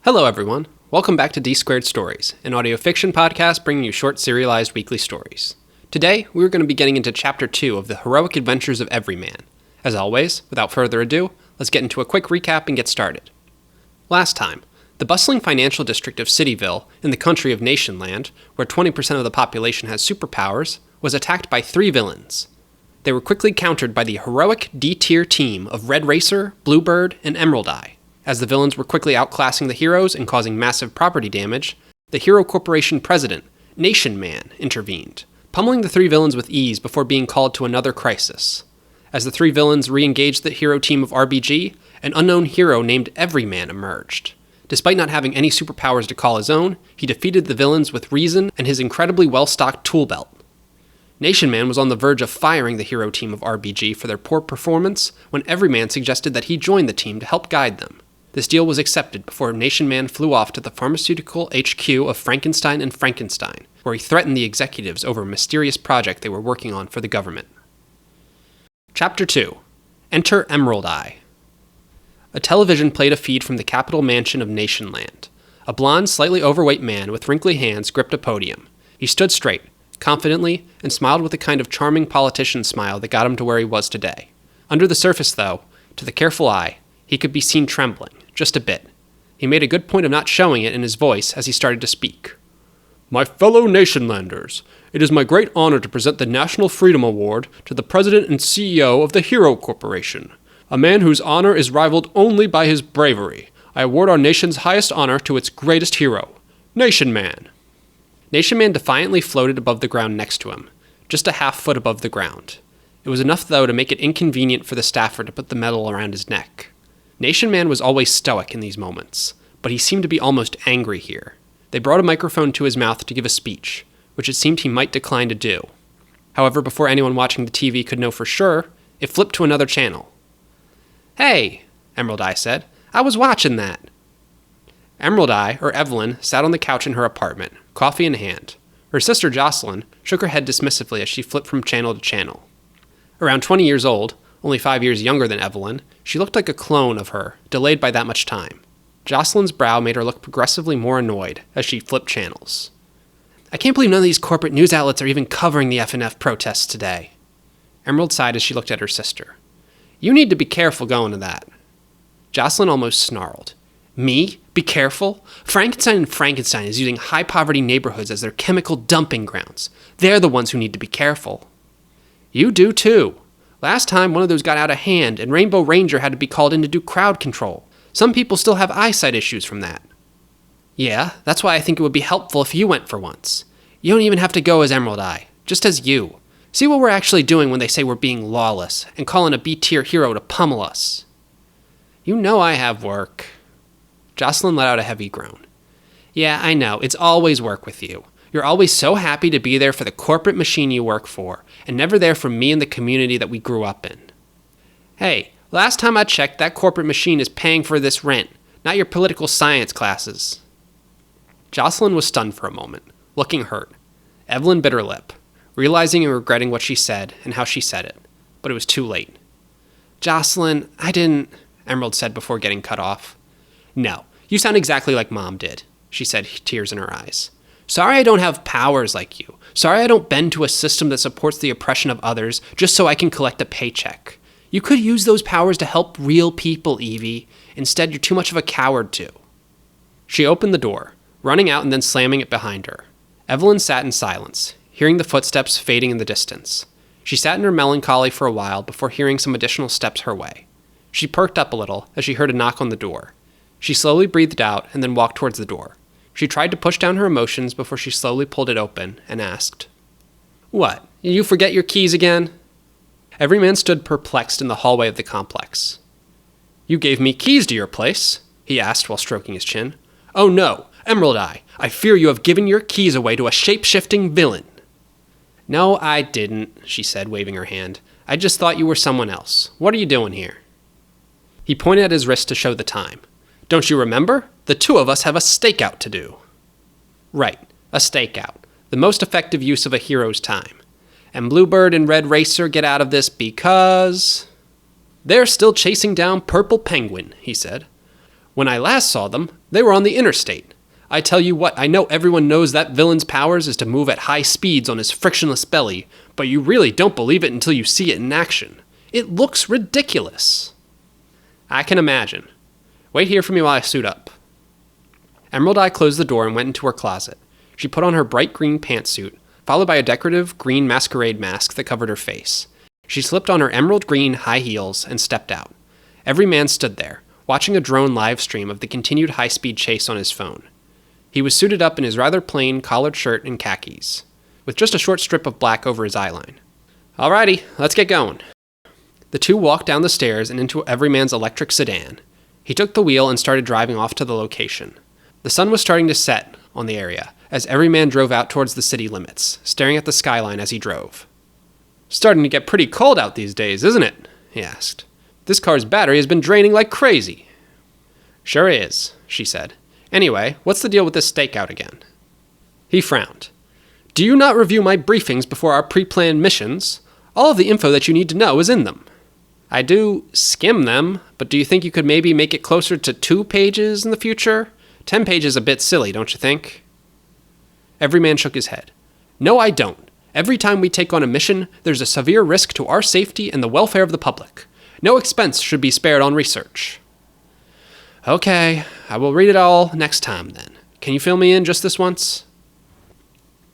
Hello everyone, welcome back to D Squared Stories, an audio fiction podcast bringing you short serialized weekly stories. Today, we're going to be getting into Chapter 2 of the heroic adventures of Everyman. As always, without further ado, let's get into a quick recap and get started. Last time, the bustling financial district of Cityville, in the country of Nationland, where 20% of the population has superpowers, was attacked by 3 villains. They were quickly countered by the heroic D-tier team of Red Racer, Bluebird, and Emerald Eye. As the villains were quickly outclassing the heroes and causing massive property damage, the Hero Corporation president, Nationman, intervened, pummeling the 3 villains with ease before being called to another crisis. As the 3 villains re-engaged the hero team of RBG, an unknown hero named Everyman emerged. Despite not having any superpowers to call his own, he defeated the villains with reason and his incredibly well-stocked tool belt. Nationman was on the verge of firing the hero team of RBG for their poor performance when Everyman suggested that he join the team to help guide them. This deal was accepted before Nationman flew off to the pharmaceutical HQ of Frankenstein and Frankenstein, where he threatened the executives over a mysterious project they were working on for the government. Chapter 2. Enter Emerald Eye. A television played a feed from the Capitol Mansion of Nationland. A blond, slightly overweight man with wrinkly hands gripped a podium. He stood straight, confidently, and smiled with the kind of charming politician smile that got him to where he was today. Under the surface, though, to the careful eye, he could be seen trembling, just a bit. He made a good point of not showing it in his voice as he started to speak. My fellow Nationlanders, it is my great honor to present the National Freedom Award to the President and CEO of the Hero Corporation, a man whose honor is rivaled only by his bravery. I award our nation's highest honor to its greatest hero, Nationman. Nationman defiantly floated above the ground next to him, just a half foot above the ground. It was enough, though, to make it inconvenient for the staffer to put the medal around his neck. Nationman was always stoic in these moments, but he seemed to be almost angry here. They brought a microphone to his mouth to give a speech, which it seemed he might decline to do. However, before anyone watching the TV could know for sure, it flipped to another channel. Hey, Emerald Eye said, I was watching that. Emerald Eye, or Evelyn, sat on the couch in her apartment, coffee in hand. Her sister Jocelyn shook her head dismissively as she flipped from channel to channel. Around 20 years old, only 5 years younger than Evelyn, she looked like a clone of her, delayed by that much time. Jocelyn's brow made her look progressively more annoyed as she flipped channels. I can't believe none of these corporate news outlets are even covering the FNF protests today. Emerald sighed as she looked at her sister. You need to be careful going to that. Jocelyn almost snarled. Me? Be careful? Frankenstein and Frankenstein is using high-poverty neighborhoods as their chemical dumping grounds. They're the ones who need to be careful. You do too. Last time, one of those got out of hand, and Rainbow Ranger had to be called in to do crowd control. Some people still have eyesight issues from that. Yeah, that's why I think it would be helpful if you went for once. You don't even have to go as Emerald Eye, just as you. See what we're actually doing when they say we're being lawless, and calling a B-tier hero to pummel us. You know I have work. Jocelyn let out a heavy groan. Yeah, I know, it's always work with you. You're always so happy to be there for the corporate machine you work for, and never there for me and the community that we grew up in. Hey, last time I checked, that corporate machine is paying for this rent, not your political science classes. Jocelyn was stunned for a moment, looking hurt. Evelyn bit her lip, realizing and regretting what she said and how she said it, but it was too late. Jocelyn, I didn't, Emerald said before getting cut off. No, you sound exactly like Mom did, she said, tears in her eyes. Sorry I don't have powers like you. Sorry I don't bend to a system that supports the oppression of others just so I can collect a paycheck. You could use those powers to help real people, Evie. Instead, you're too much of a coward to. She opened the door, running out and then slamming it behind her. Evelyn sat in silence, hearing the footsteps fading in the distance. She sat in her melancholy for a while before hearing some additional steps her way. She perked up a little as she heard a knock on the door. She slowly breathed out and then walked towards the door. She tried to push down her emotions before she slowly pulled it open and asked, What, did you forget your keys again? Everyman stood perplexed in the hallway of the complex. You gave me keys to your place, he asked while stroking his chin. Oh no, Emerald Eye, I fear you have given your keys away to a shape-shifting villain. No, I didn't, she said, waving her hand. I just thought you were someone else. What are you doing here? He pointed at his wrist to show the time. Don't you remember? The 2 of us have a stakeout to do. Right, a stakeout. The most effective use of a hero's time. And Bluebird and Red Racer get out of this because... They're still chasing down Purple Penguin, he said. When I last saw them, They were on the interstate. I tell you what, I know everyone knows that villain's powers is to move at high speeds on his frictionless belly, but you really don't believe it until you see it in action. It looks ridiculous. I can imagine. Wait here for me while I suit up. Emerald Eye closed the door and went into her closet. She put on her bright green pantsuit, followed by a decorative green masquerade mask that covered her face. She slipped on her emerald green high heels and stepped out. Everyman stood there, watching a drone live stream of the continued high-speed chase on his phone. He was suited up in his rather plain collared shirt and khakis, with just a short strip of black over his eyeline. Alrighty, let's get going. The two walked down the stairs and into Everyman's electric sedan. He took the wheel and started driving off to the location. The sun was starting to set on the area, as Everyman drove out towards the city limits, staring at the skyline as he drove. Starting to get pretty cold out these days, isn't it? He asked. This car's battery has been draining like crazy. Sure is, she said. Anyway, what's the deal with this stakeout again? He frowned. Do you not review my briefings before our pre-planned missions? All of the info that you need to know is in them. I do skim them, but do you think you could maybe make it closer to 2 pages in the future? 10 pages is a bit silly, don't you think? Everyman shook his head. No, I don't. Every time we take on a mission, there's a severe risk to our safety and the welfare of the public. No expense should be spared on research. Okay, I will read it all next time then. Can you fill me in just this once?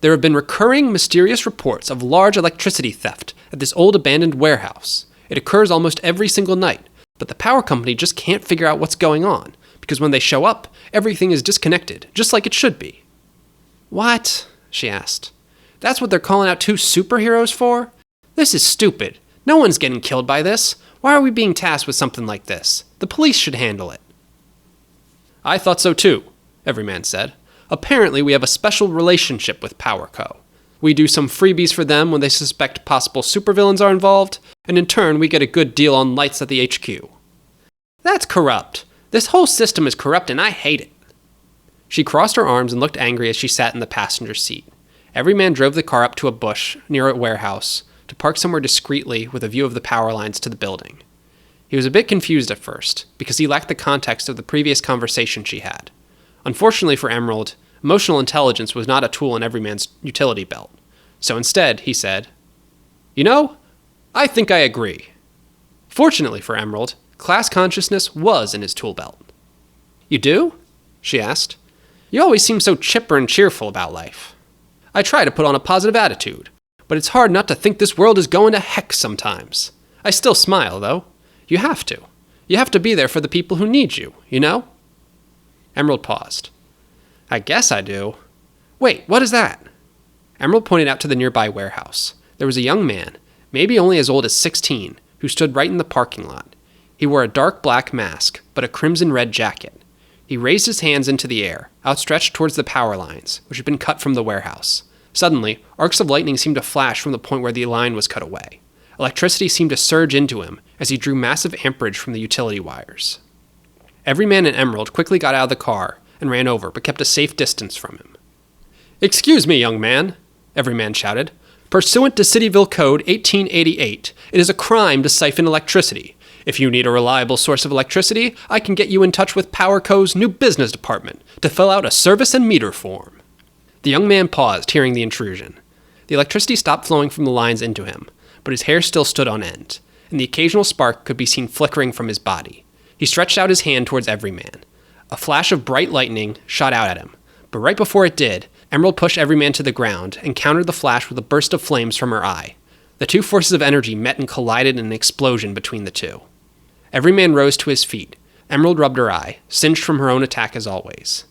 There have been recurring mysterious reports of large electricity theft at this old abandoned warehouse. It occurs almost every single night, but the power company just can't figure out what's going on, because when they show up, everything is disconnected, just like it should be. What? She asked. That's what they're calling out 2 superheroes for? This is stupid. No one's getting killed by this. Why are we being tasked with something like this? The police should handle it. I thought so too, Everyman said. Apparently we have a special relationship with Power Co. We do some freebies for them when they suspect possible supervillains are involved, and in turn we get a good deal on lights at the HQ. That's corrupt. This whole system is corrupt and I hate it. She crossed her arms and looked angry as she sat in the passenger seat. Everyman drove the car up to a bush near a warehouse to park somewhere discreetly with a view of the power lines to the building. He was a bit confused at first, because he lacked the context of the previous conversation she had. Unfortunately for Emerald, emotional intelligence was not a tool in Everyman's utility belt. So instead, he said, You know, I think I agree. Fortunately for Emerald, class consciousness was in his tool belt. You do? She asked. You always seem so chipper and cheerful about life. I try to put on a positive attitude, but it's hard not to think this world is going to heck sometimes. I still smile, though. You have to. You have to be there for the people who need you, you know? Emerald paused. I guess I do. Wait, what is that? Emerald pointed out to the nearby warehouse. There was a young man, maybe only as old as 16, who stood right in the parking lot. He wore a dark black mask, but a crimson-red jacket. He raised his hands into the air, outstretched towards the power lines, which had been cut from the warehouse. Suddenly, arcs of lightning seemed to flash from the point where the line was cut away. Electricity seemed to surge into him as he drew massive amperage from the utility wires. Everyman and Emerald quickly got out of the car and ran over, but kept a safe distance from him. Excuse me, young man, Everyman shouted. Pursuant to Cityville Code 1888, it is a crime to siphon electricity. If you need a reliable source of electricity, I can get you in touch with Power Co.'s new business department to fill out a service and meter form. The young man paused, hearing the intrusion. The electricity stopped flowing from the lines into him, but his hair still stood on end, and the occasional spark could be seen flickering from his body. He stretched out his hand towards Everyman. A flash of bright lightning shot out at him, but right before it did, Emerald pushed Everyman to the ground and countered the flash with a burst of flames from her eye. The two forces of energy met and collided in an explosion between the two. Everyman rose to his feet. Emerald rubbed her eye, singed from her own attack as always.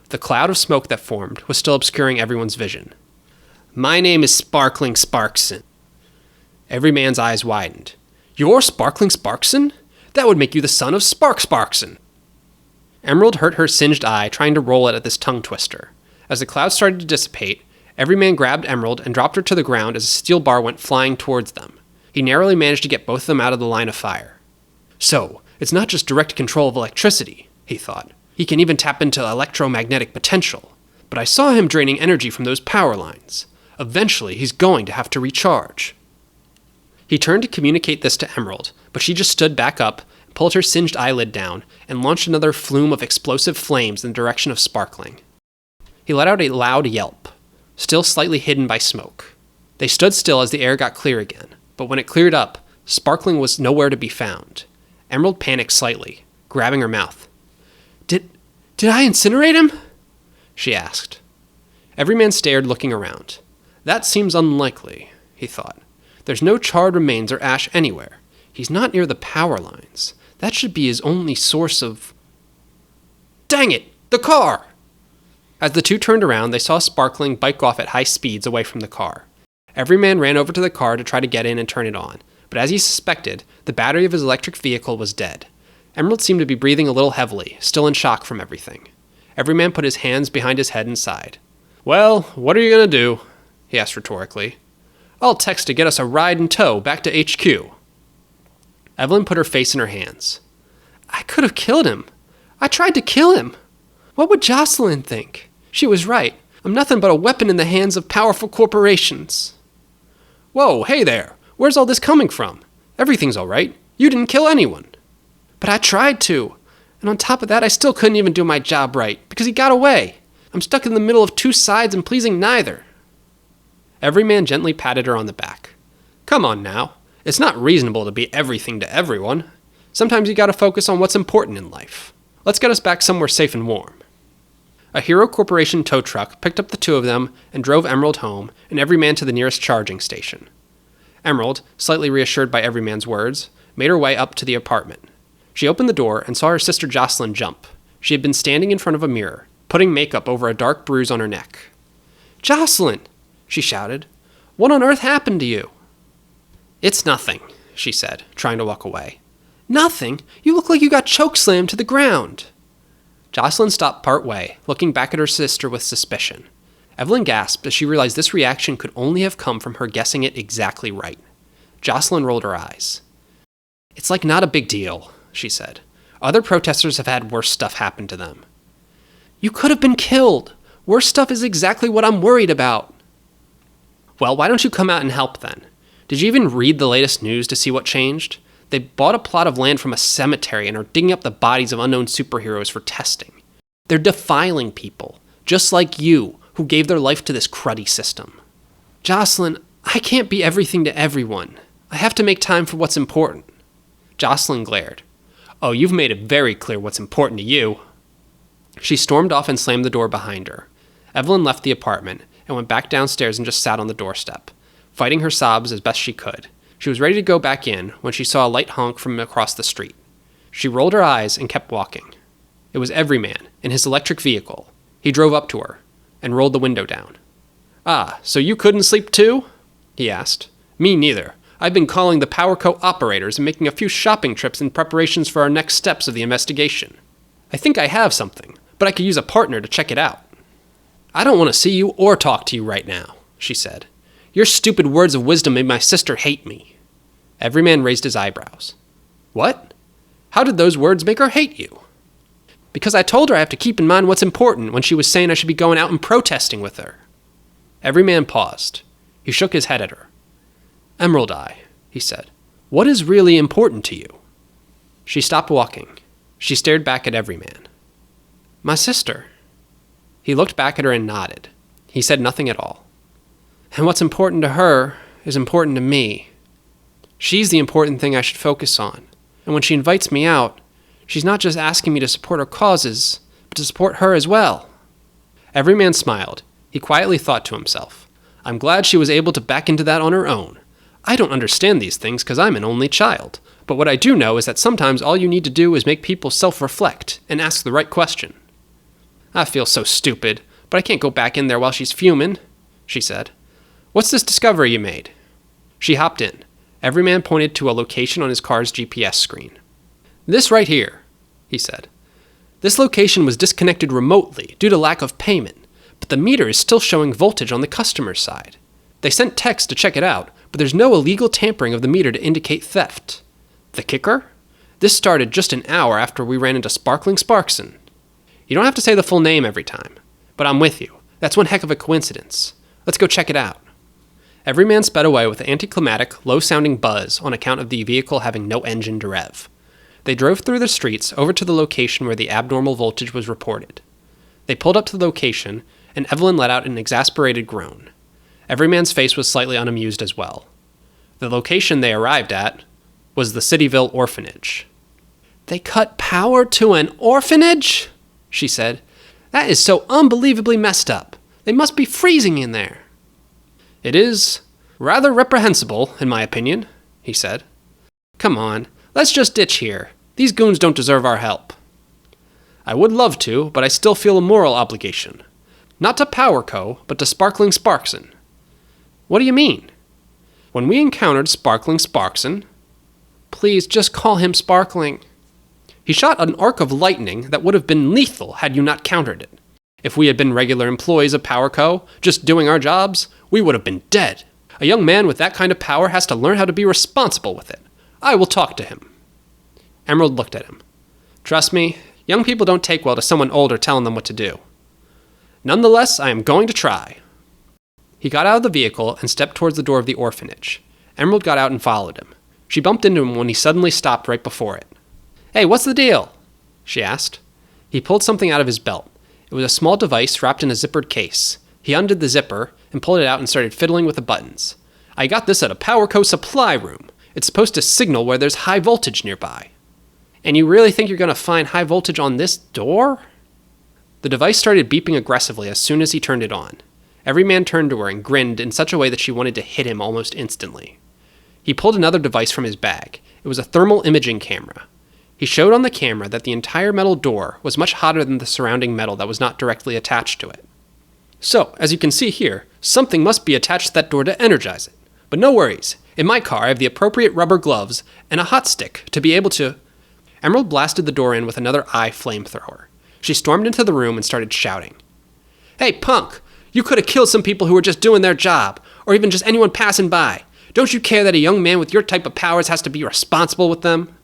The cloud of smoke that formed was still obscuring everyone's vision. My name is Sparkling Sparkson. Everyman's eyes widened. You're Sparkling Sparkson? That would make you the son of Spark Sparkson. Emerald hurt her singed eye trying to roll it at this tongue twister. As the cloud started to dissipate, Everyman grabbed Emerald and dropped her to the ground as a steel bar went flying towards them. He narrowly managed to get both of them out of the line of fire. So, it's not just direct control of electricity, he thought. He can even tap into electromagnetic potential. But I saw him draining energy from those power lines. Eventually, he's going to have to recharge. He turned to communicate this to Emerald, but she just stood back up, pulled her singed eyelid down and launched another flume of explosive flames in the direction of Sparkling. He let out a loud yelp, still slightly hidden by smoke. They stood still as the air got clear again, but when it cleared up, Sparkling was nowhere to be found. Emerald panicked slightly, grabbing her mouth. Did I incinerate him? She asked. Everyman stared, looking around. That seems unlikely, he thought. There's no charred remains or ash anywhere. He's not near the power lines. That should be his only source of... Dang it! The car! As the two turned around, they saw Sparkling bike off at high speeds away from the car. Everyman ran over to the car to try to get in and turn it on, but as he suspected, the battery of his electric vehicle was dead. Emerald seemed to be breathing a little heavily, still in shock from everything. Everyman put his hands behind his head and sighed. Well, what are you going to do? He asked rhetorically. I'll text to get us a ride in tow back to HQ. Evelyn put her face in her hands. I could have killed him. I tried to kill him. What would Jocelyn think? She was right. I'm nothing but a weapon in the hands of powerful corporations. Whoa, hey there. Where's all this coming from? Everything's all right. You didn't kill anyone. But I tried to. And on top of that, I still couldn't even do my job right, because he got away. I'm stuck in the middle of two sides and pleasing neither. Everyman gently patted her on the back. Come on now. It's not reasonable to be everything to everyone. Sometimes you gotta focus on what's important in life. Let's get us back somewhere safe and warm. A Hero Corporation tow truck picked up the two of them and drove Emerald home, and Everyman to the nearest charging station. Emerald, slightly reassured by Everyman's words, made her way up to the apartment. She opened the door and saw her sister Jocelyn jump. She had been standing in front of a mirror, putting makeup over a dark bruise on her neck. Jocelyn! She shouted. What on earth happened to you? It's nothing, she said, trying to walk away. Nothing? You look like you got chokeslammed to the ground. Jocelyn stopped part way, looking back at her sister with suspicion. Evelyn gasped as she realized this reaction could only have come from her guessing it exactly right. Jocelyn rolled her eyes. It's like not a big deal, she said. Other protesters have had worse stuff happen to them. You could have been killed. Worse stuff is exactly what I'm worried about. Well, why don't you come out and help then? Did you even read the latest news to see what changed? They bought a plot of land from a cemetery and are digging up the bodies of unknown superheroes for testing. They're defiling people, just like you, who gave their life to this cruddy system. Jocelyn, I can't be everything to everyone. I have to make time for what's important. Jocelyn glared. Oh, you've made it very clear what's important to you. She stormed off and slammed the door behind her. Evelyn left the apartment and went back downstairs and just sat on the doorstep, fighting her sobs as best she could. She was ready to go back in when she saw a light honk from across the street. She rolled her eyes and kept walking. It was Everyman in his electric vehicle. He drove up to her and rolled the window down. Ah, so you couldn't sleep too? He asked. Me neither. I've been calling the Power Co. operators and making a few shopping trips in preparations for our next steps of the investigation. I think I have something, but I could use a partner to check it out. I don't want to see you or talk to you right now, she said. Your stupid words of wisdom made my sister hate me. Everyman raised his eyebrows. What? How did those words make her hate you? Because I told her I have to keep in mind what's important when she was saying I should be going out and protesting with her. Everyman paused. He shook his head at her. Emerald Eye, he said, what is really important to you? She stopped walking. She stared back at Everyman. My sister. He looked back at her and nodded. He said nothing at all. And what's important to her is important to me. She's the important thing I should focus on. And when she invites me out, she's not just asking me to support her causes, but to support her as well. Everyman smiled. He quietly thought to himself, I'm glad she was able to back into that on her own. I don't understand these things because I'm an only child. But what I do know is that sometimes all you need to do is make people self-reflect and ask the right question. I feel so stupid, but I can't go back in there while she's fuming, she said. What's this discovery you made? She hopped in. Everyman pointed to a location on his car's GPS screen. This right here, he said. This location was disconnected remotely due to lack of payment, but the meter is still showing voltage on the customer's side. They sent text to check it out, but there's no illegal tampering of the meter to indicate theft. The kicker? This started just an hour after we ran into Sparkling Sparkson. You don't have to say the full name every time, but I'm with you. That's one heck of a coincidence. Let's go check it out. Everyman sped away with an anticlimactic, low-sounding buzz on account of the vehicle having no engine to rev. They drove through the streets over to the location where the abnormal voltage was reported. They pulled up to the location, and Evelyn let out an exasperated groan. Everyman's face was slightly unamused as well. The location they arrived at was the Cityville orphanage. "They cut power to an orphanage?" she said. "That is so unbelievably messed up. They must be freezing in there." "It is rather reprehensible, in my opinion," he said. "Come on, let's just ditch here. These goons don't deserve our help." "I would love to, but I still feel a moral obligation. Not to Power Co., but to Sparkling Sparkson." "What do you mean?" "When we encountered Sparkling Sparkson—" "Please, just call him Sparkling." "He shot an arc of lightning that would have been lethal had you not countered it. If we had been regular employees of Power Co., just doing our jobs, we would have been dead. A young man with that kind of power has to learn how to be responsible with it. I will talk to him." Emerald looked at him. "Trust me, young people don't take well to someone older telling them what to do." "Nonetheless, I am going to try." He got out of the vehicle and stepped towards the door of the orphanage. Emerald got out and followed him. She bumped into him when he suddenly stopped right before it. "Hey, what's the deal?" she asked. He pulled something out of his belt. It was a small device wrapped in a zippered case. He undid the zipper and pulled it out and started fiddling with the buttons. "I got this at a Power Co. supply room. It's supposed to signal where there's high voltage nearby." "And you really think you're going to find high voltage on this door?" The device started beeping aggressively as soon as he turned it on. Everyman turned to her and grinned in such a way that she wanted to hit him almost instantly. He pulled another device from his bag. It was a thermal imaging camera. He showed on the camera that the entire metal door was much hotter than the surrounding metal that was not directly attached to it. "So, as you can see here, something must be attached to that door to energize it. But no worries. In my car, I have the appropriate rubber gloves and a hot stick to be able to—" Emerald blasted the door in with another eye flamethrower. She stormed into the room and started shouting. "Hey, punk! You could have killed some people who were just doing their job, or even just anyone passing by. Don't you care that a young man with your type of powers has to be responsible with them?"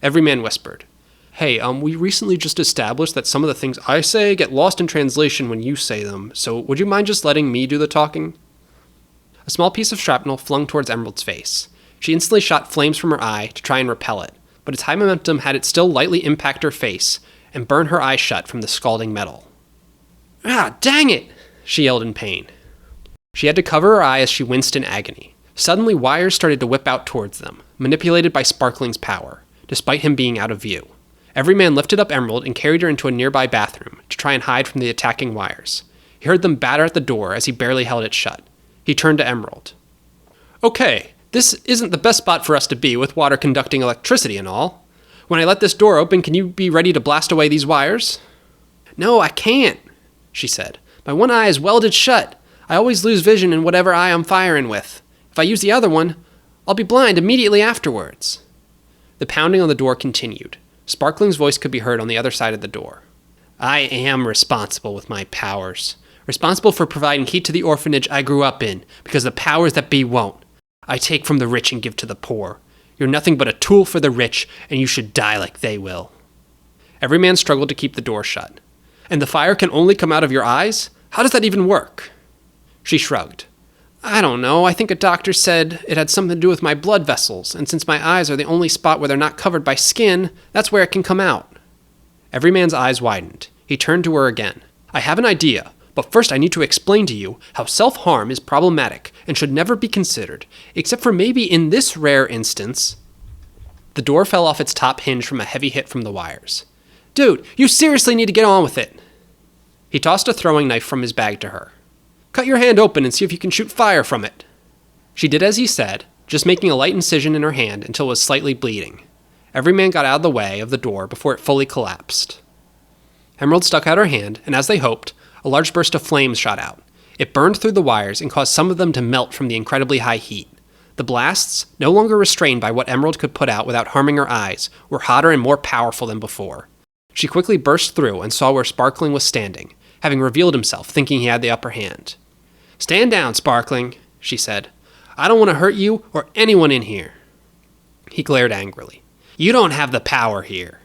Everyman whispered. "Hey, we recently just established that some of the things I say get lost in translation when you say them, so would you mind just letting me do the talking?" A small piece of shrapnel flung towards Emerald's face. She instantly shot flames from her eye to try and repel it, but its high momentum had it still lightly impact her face and burn her eye shut from the scalding metal. "Ah, dang it!" she yelled in pain. She had to cover her eye as she winced in agony. Suddenly, wires started to whip out towards them, manipulated by Sparkling's power, despite him being out of view. Everyman lifted up Emerald and carried her into a nearby bathroom to try and hide from the attacking wires. He heard them batter at the door as he barely held it shut. He turned to Emerald. "Okay, this isn't the best spot for us to be with water conducting electricity and all. When I let this door open, can you be ready to blast away these wires?" "No, I can't," she said. "My one eye is welded shut. I always lose vision in whatever eye I'm firing with. If I use the other one, I'll be blind immediately afterwards." The pounding on the door continued. Sparkling's voice could be heard on the other side of the door. "I am responsible with my powers. Responsible for providing heat to the orphanage I grew up in, because the powers that be won't. I take from the rich and give to the poor. You're nothing but a tool for the rich, and you should die like they will." Everyman struggled to keep the door shut. "And the fire can only come out of your eyes? How does that even work?" She shrugged. "I don't know. I think a doctor said it had something to do with my blood vessels, and since my eyes are the only spot where they're not covered by skin, that's where it can come out." Everyman's eyes widened. He turned to her again. "I have an idea, but first I need to explain to you how self-harm is problematic and should never be considered, except for maybe in this rare instance." The door fell off its top hinge from a heavy hit from the wires. "Dude, you seriously need to get on with it." He tossed a throwing knife from his bag to her. "Cut your hand open and see if you can shoot fire from it." She did as he said, just making a light incision in her hand until it was slightly bleeding. Everyman got out of the way of the door before it fully collapsed. Emerald stuck out her hand, and as they hoped, a large burst of flames shot out. It burned through the wires and caused some of them to melt from the incredibly high heat. The blasts, no longer restrained by what Emerald could put out without harming her eyes, were hotter and more powerful than before. She quickly burst through and saw where Sparkling was standing, having revealed himself, thinking he had the upper hand. "Stand down, Sparkling," she said. "I don't want to hurt you or anyone in here." He glared angrily. "You don't have the power here."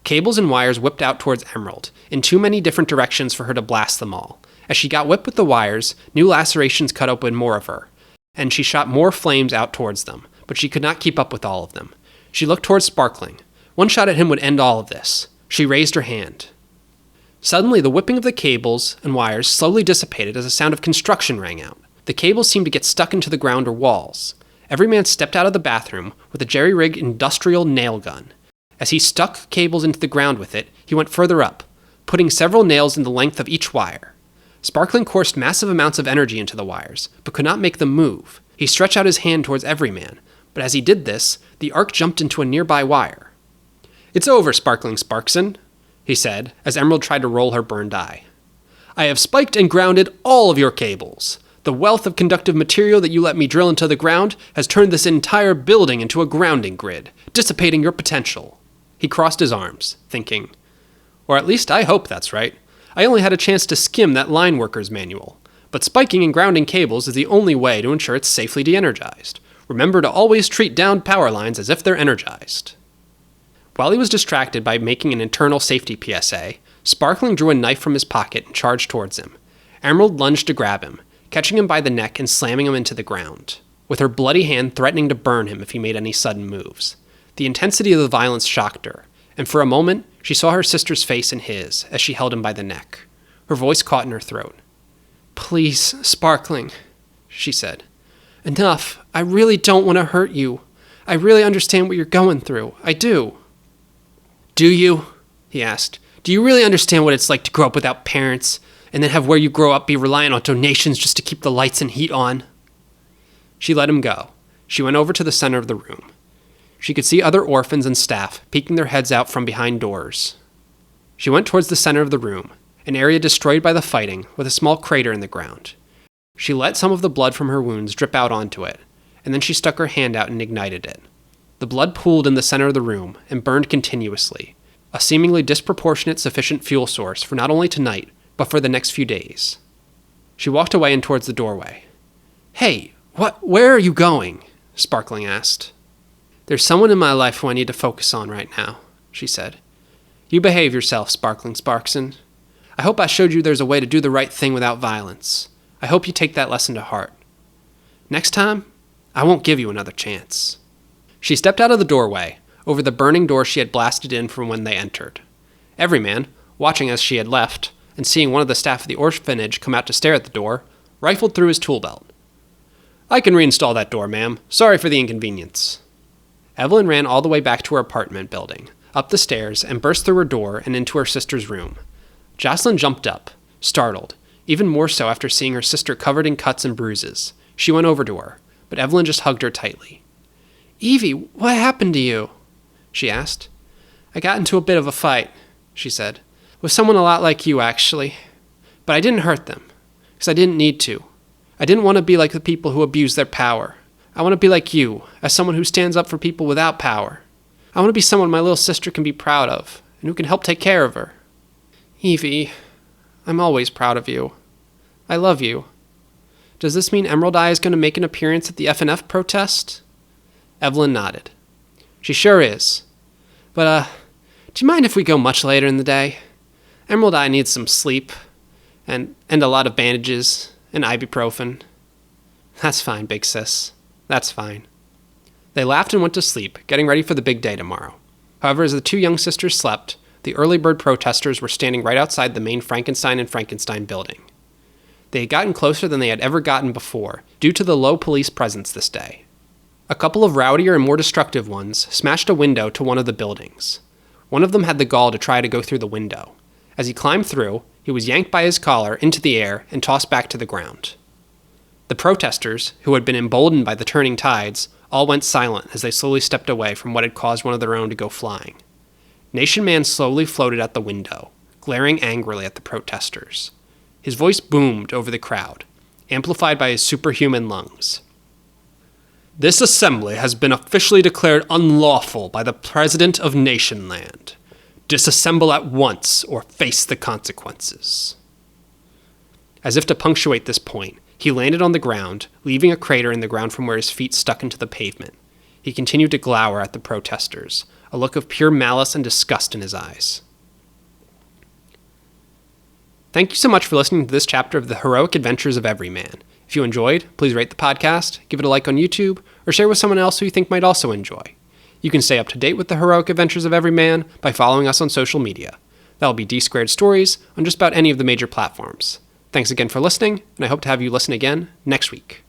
Cables and wires whipped out towards Emerald, in too many different directions for her to blast them all. As she got whipped with the wires, new lacerations cut open more of her, and she shot more flames out towards them, but she could not keep up with all of them. She looked towards Sparkling. One shot at him would end all of this. She raised her hand. Suddenly, the whipping of the cables and wires slowly dissipated as a sound of construction rang out. The cables seemed to get stuck into the ground or walls. Everyman stepped out of the bathroom with a jerry-rigged industrial nail gun. As he stuck cables into the ground with it, he went further up, putting several nails in the length of each wire. Sparkling coursed massive amounts of energy into the wires, but could not make them move. He stretched out his hand towards Everyman, but as he did this, the arc jumped into a nearby wire. "It's over, Sparkling Sparkson," he said, as Emerald tried to roll her burned eye. "I have spiked and grounded all of your cables. The wealth of conductive material that you let me drill into the ground has turned this entire building into a grounding grid, dissipating your potential." He crossed his arms, thinking, or at least I hope that's right. I only had a chance to skim that line worker's manual, but spiking and grounding cables is the only way to ensure it's safely de-energized. Remember to always treat downed power lines as if they're energized. While he was distracted by making an internal safety PSA, Sparkling drew a knife from his pocket and charged towards him. Emerald lunged to grab him, catching him by the neck and slamming him into the ground, with her bloody hand threatening to burn him if he made any sudden moves. The intensity of the violence shocked her, and for a moment she saw her sister's face in his as she held him by the neck. Her voice caught in her throat. "Please, Sparkling," she said. "Enough. I really don't want to hurt you. I really understand what you're going through. I do." "Do you?" he asked. "Do you really understand what it's like to grow up without parents, and then have where you grow up be reliant on donations just to keep the lights and heat on?" She let him go. She went over to the center of the room. She could see other orphans and staff peeking their heads out from behind doors. She went towards the center of the room, an area destroyed by the fighting with a small crater in the ground. She let some of the blood from her wounds drip out onto it, and then she stuck her hand out and ignited it. The blood pooled in the center of the room and burned continuously, a seemingly disproportionate sufficient fuel source for not only tonight, but for the next few days. She walked away and towards the doorway. "Hey, where are you going?" Sparkling asked. "There's someone in my life who I need to focus on right now," she said. "You behave yourself, Sparkling Sparkson. I hope I showed you there's a way to do the right thing without violence. I hope you take that lesson to heart. Next time, I won't give you another chance." She stepped out of the doorway, over the burning door she had blasted in from when they entered. Everyman, watching as she had left, and seeing one of the staff of the orphanage come out to stare at the door, rifled through his tool belt. "I can reinstall that door, ma'am. Sorry for the inconvenience." Evelyn ran all the way back to her apartment building, up the stairs, and burst through her door and into her sister's room. Jocelyn jumped up, startled, even more so after seeing her sister covered in cuts and bruises. She went over to her, but Evelyn just hugged her tightly. "Evie, what happened to you?" she asked. "I got into a bit of a fight," she said, "with someone a lot like you, actually. But I didn't hurt them, because I didn't need to. I didn't want to be like the people who abuse their power. I want to be like you, as someone who stands up for people without power. I want to be someone my little sister can be proud of, and who can help take care of her. Evie, I'm always proud of you. I love you. Does this mean Emerald Eye is going to make an appearance at the FNF protest?" Evelyn nodded. "She sure is. But, do you mind if we go much later in the day? Emerald Eye needs some sleep, and a lot of bandages, and ibuprofen." "That's fine, big sis. That's fine." They laughed and went to sleep, getting ready for the big day tomorrow. However, as the two young sisters slept, the early bird protesters were standing right outside the main Frankenstein and Frankenstein building. They had gotten closer than they had ever gotten before, due to the low police presence this day. A couple of rowdier and more destructive ones smashed a window to one of the buildings. One of them had the gall to try to go through the window. As he climbed through, he was yanked by his collar into the air and tossed back to the ground. The protesters, who had been emboldened by the turning tides, all went silent as they slowly stepped away from what had caused one of their own to go flying. Nation Man slowly floated at the window, glaring angrily at the protesters. His voice boomed over the crowd, amplified by his superhuman lungs. "This assembly has been officially declared unlawful by the President of Nationland. Disassemble at once or face the consequences." As if to punctuate this point, he landed on the ground, leaving a crater in the ground from where his feet stuck into the pavement. He continued to glower at the protesters, a look of pure malice and disgust in his eyes. Thank you so much for listening to this chapter of The Heroic Adventures of Everyman. If you enjoyed, please rate the podcast, give it a like on YouTube, or share with someone else who you think might also enjoy. You can stay up to date with the heroic adventures of Everyman by following us on social media. That'll be D Squared Stories on just about any of the major platforms. Thanks again for listening, and I hope to have you listen again next week.